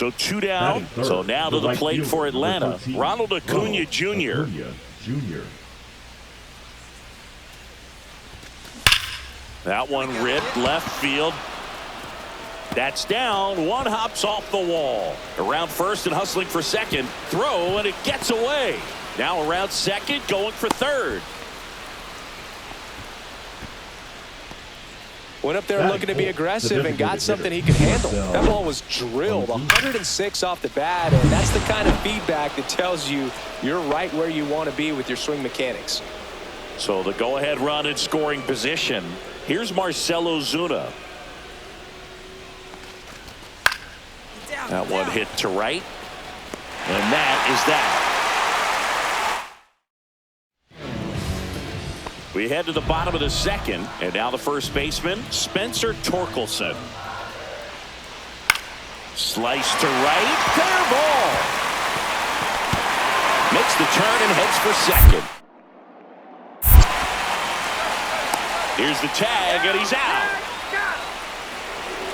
So 2 down. So now to the plate for Atlanta, Ronald Aunua Jr. That one ripped left field. That's down. One hops off the wall. Around first and hustling for second. Throw, and it gets away. Now around second, going for third. Went up there looking to be aggressive and got something he could handle. That ball was drilled 106 off the bat, and that's the kind of feedback that tells you you're right where you want to be with your swing mechanics. So the go-ahead run in scoring position. Here's Marcell Ozuna. That one hit to right, and that is that. We head to the bottom of the second, and now the first baseman, Spencer Torkelson. Slice to right, fair ball. Makes the turn and heads for second. Here's the tag, and he's out.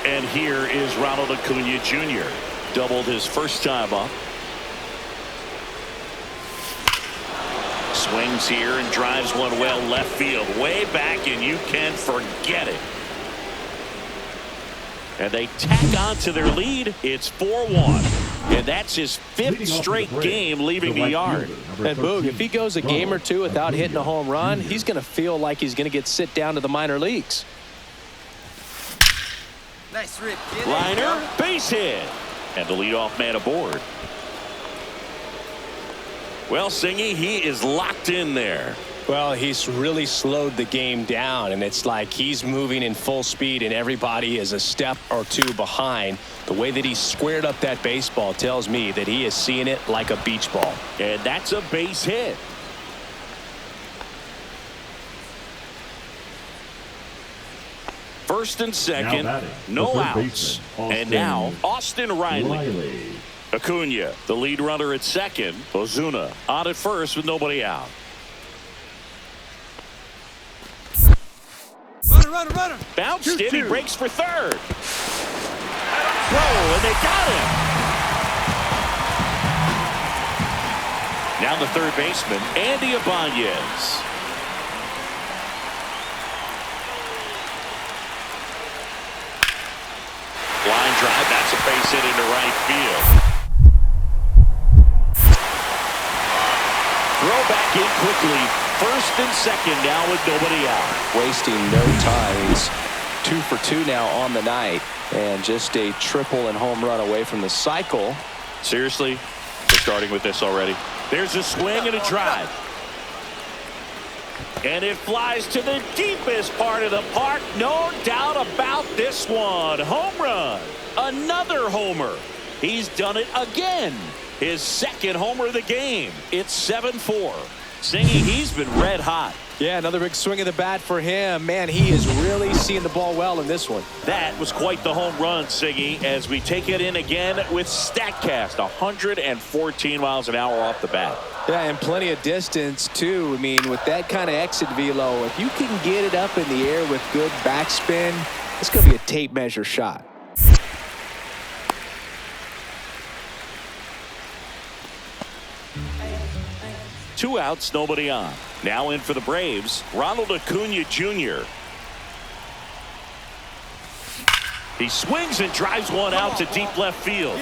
And here is Ronald Aunua Jr. Doubled his first time up. Swings here and drives one well left field. Way back, and you can forget it. And they tack on to their lead. It's 4-1. And that's his 5th straight game leaving the yard. And Boog, if he goes a game or two without hitting a home run, he's going to feel like he's going to get sit down to the minor leagues. Nice rip, kid. Liner, base hit. And the leadoff man aboard. Well, Singy, he is locked in there. Well, he's really slowed the game down, and it's like he's moving in full speed, and everybody is a step or two behind. The way that he squared up that baseball tells me that he is seeing it like a beach ball. And that's a base hit. First and second, no outs. And now, Austin Riley. Aunua, the lead runner at second. Ozuna on at first with nobody out. Runner. Bounced it, he breaks for third. Throw, and they got him. Now the third baseman, Andy Ibanez. Line drive, that's a base hit into right field. Throw back in quickly. First and second now with nobody out. Wasting no time. He's 2 for 2 now on the night, and just a triple and home run away from the cycle. Seriously, they're starting with this already. There's a swing and a drive. And it flies to the deepest part of the park. No doubt about this one. Home run. Another homer. He's done it again. His second homer of the game. It's 7-4. Singy, he's been red hot. Yeah, another big swing of the bat for him. Man, he is really seeing the ball well in this one. That was quite the home run, Singy, as we take it in again with StatCast. 114 miles an hour off the bat. Yeah, and plenty of distance, too. I mean, with that kind of exit velo, if you can get it up in the air with good backspin, it's going to be a tape measure shot. Two outs, nobody on. Now in for the Braves, Ronald Aunua Jr. He swings and drives one out to deep left field.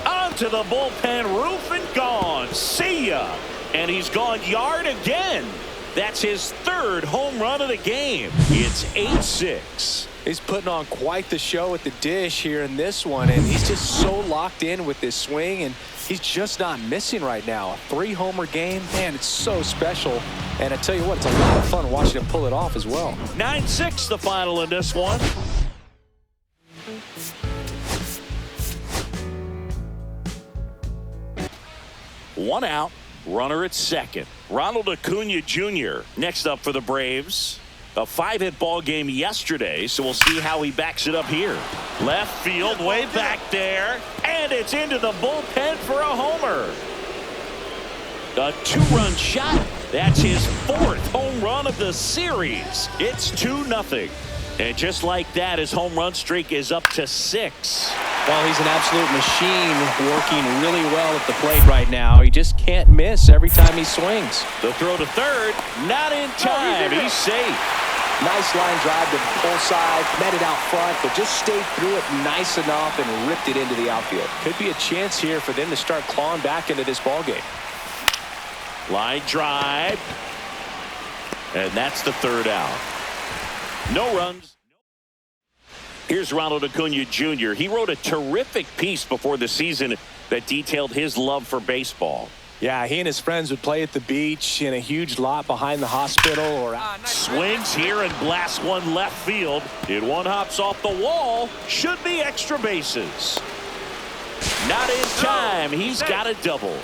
Onto the bullpen roof and gone. See ya. And he's gone yard again. That's his third home run of the game. It's 8-6. He's putting on quite the show at the dish here in this one, and he's just so locked in with this swing, and he's just not missing right now. A 3-homer game, man, it's so special. And I tell you what, it's a lot of fun watching him pull it off as well. 9-6 the final in this one. One out, runner at second. Ronald Aunua Jr. next up for the Braves. A 5-hit ball game yesterday, so we'll see how he backs it up here. Left field, way back there, and it's into the bullpen for a homer. A 2-run shot. That's his 4th home run of the series. It's 2-0. And just like that, his home run streak is up to 6. Well, he's an absolute machine, working really well at the plate right now. He just can't miss every time he swings. The throw to third, not in time. He's safe. Nice line drive to the pull side, met it out front, but just stayed through it nice enough and ripped it into the outfield. Could be a chance here for them to start clawing back into this ballgame. Line drive. And that's the third out. No runs. Here's Ronald Aunua Jr. He wrote a terrific piece before the season that detailed his love for baseball. Yeah, he and his friends would play at the beach in a huge lot behind the hospital or out. Swings here and blasts one left field. It one hops off the wall. Should be extra bases. Not in time. He's got a double.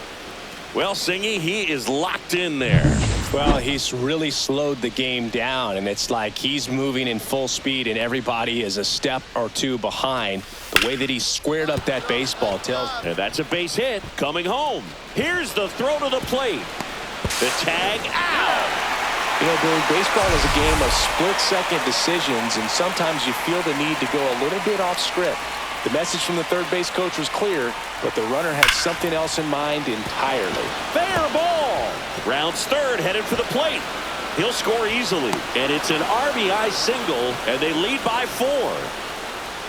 Well, Singy, he is locked in there. Well, he's really slowed the game down, and it's like he's moving in full speed, and everybody is a step or two behind. The way that he squared up that baseball tells. And that's a base hit coming home. Here's the throw to the plate. The tag out. You know, Billy, baseball is a game of split-second decisions, and sometimes you feel the need to go a little bit off script. The message from the third base coach was clear, but the runner had something else in mind entirely. Fair ball. Rounds third, headed for the plate. He'll score easily, and it's an RBI single, and they lead by 4.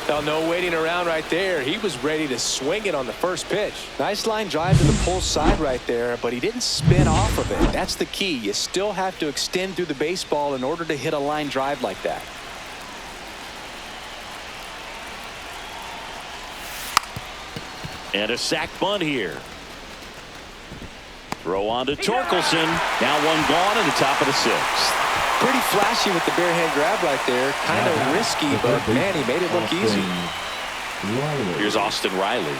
Well, no waiting around right there. He was ready to swing it on the first pitch. Nice line drive to the pull side right there, but he didn't spin off of it. That's the key. You still have to extend through the baseball in order to hit a line drive like that. And a sac bunt here. Throw on to Torkelson. Now one gone in the top of the 6th. Pretty flashy with the bare hand grab right there. Kind of risky, but man, he made it look easy. Here's Austin Riley.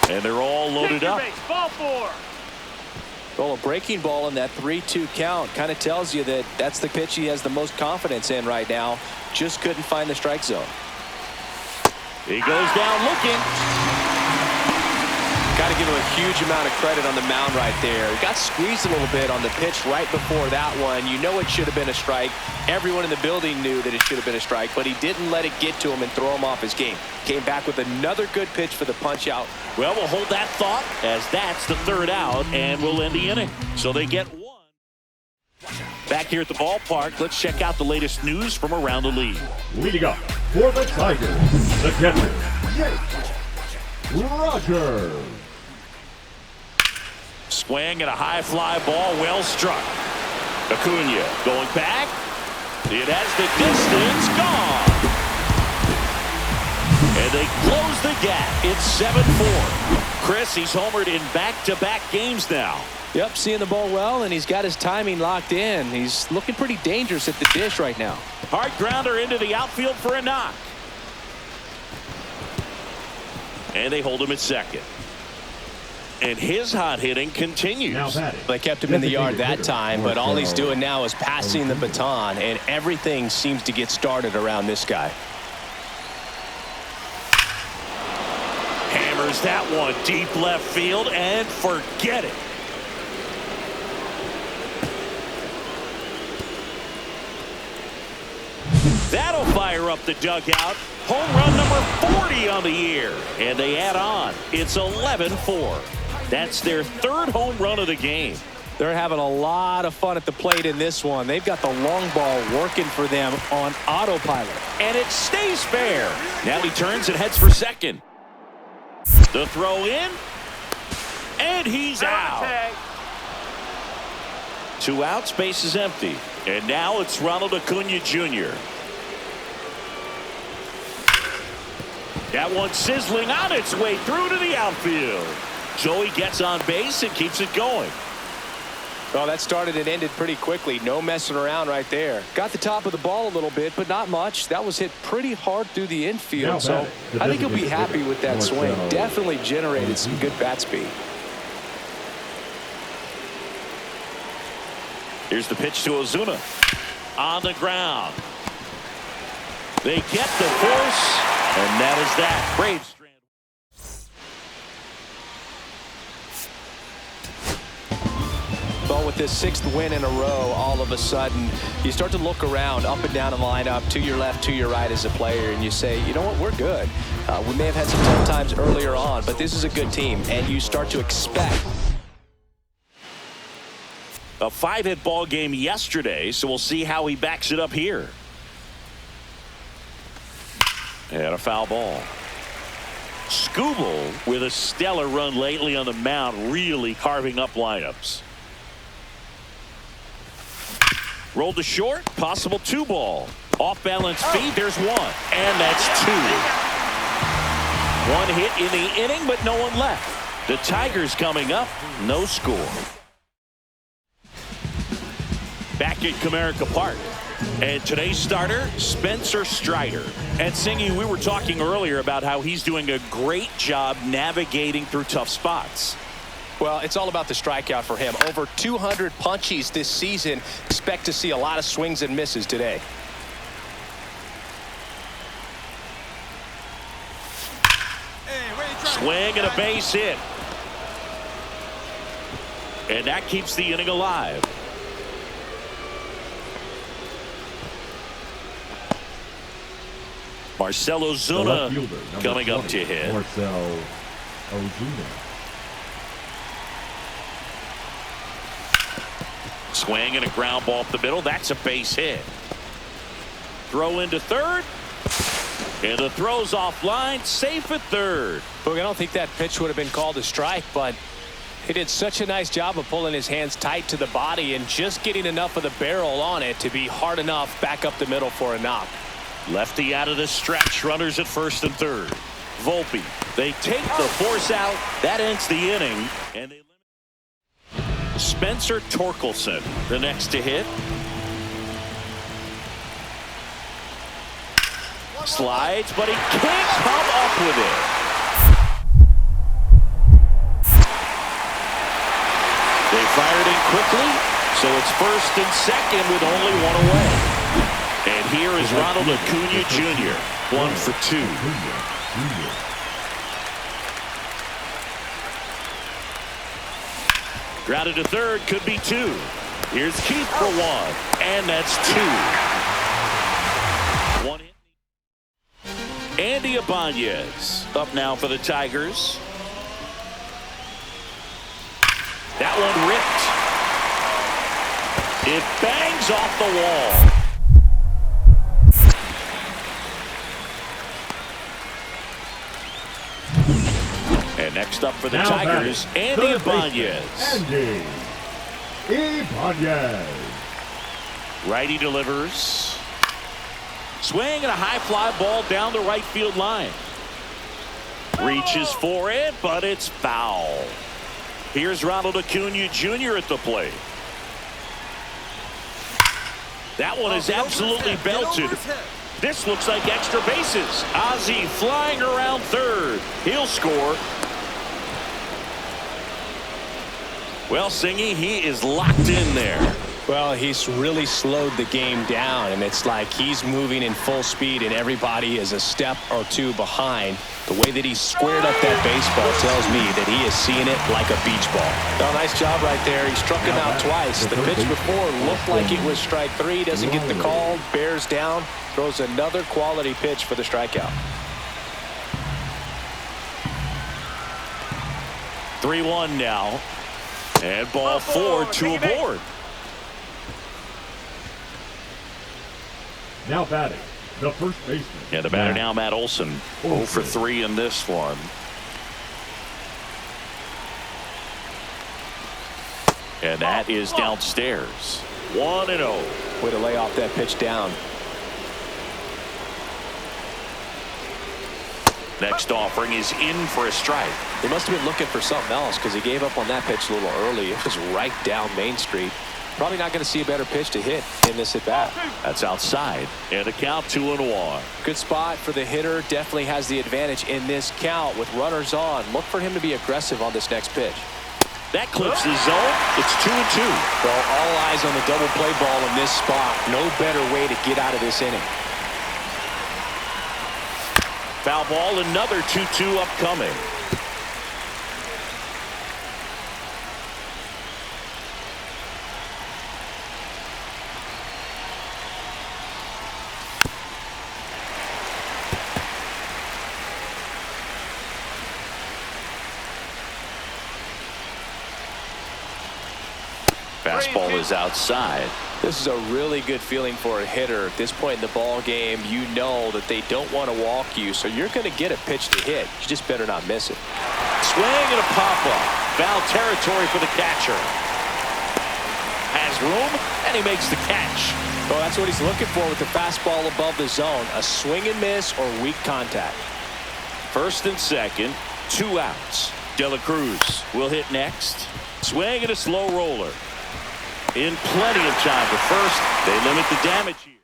And they're all loaded up. Ball 4. Well, a breaking ball in that 3-2 count kind of tells you that that's the pitch he has the most confidence in right now. Just couldn't find the strike zone. He goes down looking. Got to give him a huge amount of credit on the mound right there. He got squeezed a little bit on the pitch right before that one. You know it should have been a strike. Everyone in the building knew that it should have been a strike, but he didn't let it get to him and throw him off his game. Came back with another good pitch for the punch out. Well, we'll hold that thought as that's the third out, and we'll end the inning. So they get 1. Back here at the ballpark, let's check out the latest news from around the league. Leading up for the Tigers, the catcher, Roger. Swing and a high fly ball, well struck. Aunua going back. It has the distance, gone. And they close the gap. It's 7-4. Chris, he's homered in back-to-back games now. Yep, seeing the ball well, and he's got his timing locked in. He's looking pretty dangerous at the dish right now. Hard grounder into the outfield for a knock. And they hold him at second. And his hot hitting continues. They kept him in the yard that time, but all he's doing now is passing the baton, and everything seems to get started around this guy. Hammers that one deep left field, and forget it. That'll fire up the dugout. Home run number 40 on the year. And they add on. It's 11-4. That's their third home run of the game. They're having a lot of fun at the plate in this one. They've got the long ball working for them on autopilot. And it stays fair. Now he turns and heads for second. The throw in. And he's out. 2 outs, base is empty. And now it's Ronald Aunua Jr. That one sizzling on its way through to the outfield. Joey gets on base and keeps it going. Well, that started and ended pretty quickly. No messing around right there. Got the top of the ball a little bit, but not much. That was hit pretty hard through the infield, so I think he'll be happy with that swing. Definitely generated some good bat speed. Here's the pitch to Ozuna. On the ground. They get the force, and that is that. Braves. The Well, with this 6th win in a row, all of a sudden, you start to look around, up and down the lineup, to your left, to your right as a player, and you say, you know what, we're good. We may have had some tough times earlier on, but this is a good team, and you start to expect. A 5-hit ball game yesterday, so we'll see how he backs it up here. And a foul ball. Skubal with a stellar run lately on the mound, really carving up lineups. Rolled to short, possible 2-ball. Off balance feed, there's 1, and that's 2. 1 hit in the inning, but no one left. The Tigers coming up, no score. Back at Comerica Park. And today's starter, Spencer Strider. And Singy, we were talking earlier about how he's doing a great job navigating through tough spots. Well, it's all about the strikeout for him. Over 200 punchies this season. Expect to see a lot of swings and misses today. Swing and a base hit. And that keeps the inning alive. Marcell Ozuna coming up to hit. Marcell Ozuna. Swing and a ground ball up the middle. That's a base hit. Throw into third. And the throw's offline. Safe at third. Look, I don't think that pitch would have been called a strike, but he did such a nice job of pulling his hands tight to the body and just getting enough of the barrel on it to be hard enough back up the middle for a knock. Lefty out of the stretch. Runners at first and third. Volpe. They take the force out. That ends the inning. And they limit Spencer Torkelson, the next to hit. Slides, but he can't come up with it. They fired in quickly, so it's first and second with only 1 away. And here is Ronald Aunua Jr. 1 for 2. Grounded to third, could be 2. Here's Keith for 1, and that's 2. 1 hit. Andy Ibanez up now for the Tigers. That one ripped. It bangs off the wall. And next up for the Tigers, Andy Ibanez. Andy Ibanez. Righty delivers. Swing and a high fly ball down the right field line. Reaches for it, but it's foul. Here's Ronald Aunua Jr. at the plate. That one is absolutely belted. This looks like extra bases. Ozzie flying around third. He'll score. Well, Singy, he is locked in there. Well, he's really slowed the game down, and it's like he's moving in full speed, and everybody is a step or 2 behind. The way that he squared up that baseball tells me that he is seeing it like a beach ball. Oh, nice job right there. He struck him out twice. The pitch before looked like it was strike 3. Doesn't get the call. Bears down. Throws another quality pitch for the strikeout. 3-1 now. And ball 4, 2 aboard. Now batting, the first baseman. Yeah, the batter now, Matt Olson. 0 for 3 in this one. And that is downstairs. 1-0. Way to lay off that pitch down. Next offering is in for a strike. They must have been looking for something else because he gave up on that pitch a little early. It was right down Main Street. Probably not going to see a better pitch to hit in this at bat. That's outside. And a count 2-1. Good spot for the hitter. Definitely has the advantage in this count with runners on. Look for him to be aggressive on this next pitch. That clips the zone. It's 2-2. Well, all eyes on the double play ball in this spot. No better way to get out of this inning. Foul ball, another 2-2 upcoming. Fastball is outside. This is a really good feeling for a hitter. At this point in the ball game, you know that they don't want to walk you, so you're going to get a pitch to hit. You just better not miss it. Swing and a pop-up. Foul territory for the catcher. Has room, and he makes the catch. Well, that's what he's looking for with the fastball above the zone. A swing and miss or weak contact. First and second, 2 outs. De La Cruz will hit next. Swing and a slow roller. In plenty of time to first. They limit the damage here.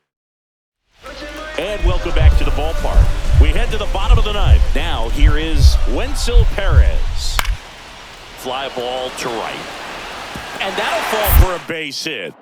And welcome back to the ballpark. We head to the bottom of the ninth. Now here is Wenzel Perez. Fly ball to right. And that'll fall for a base hit.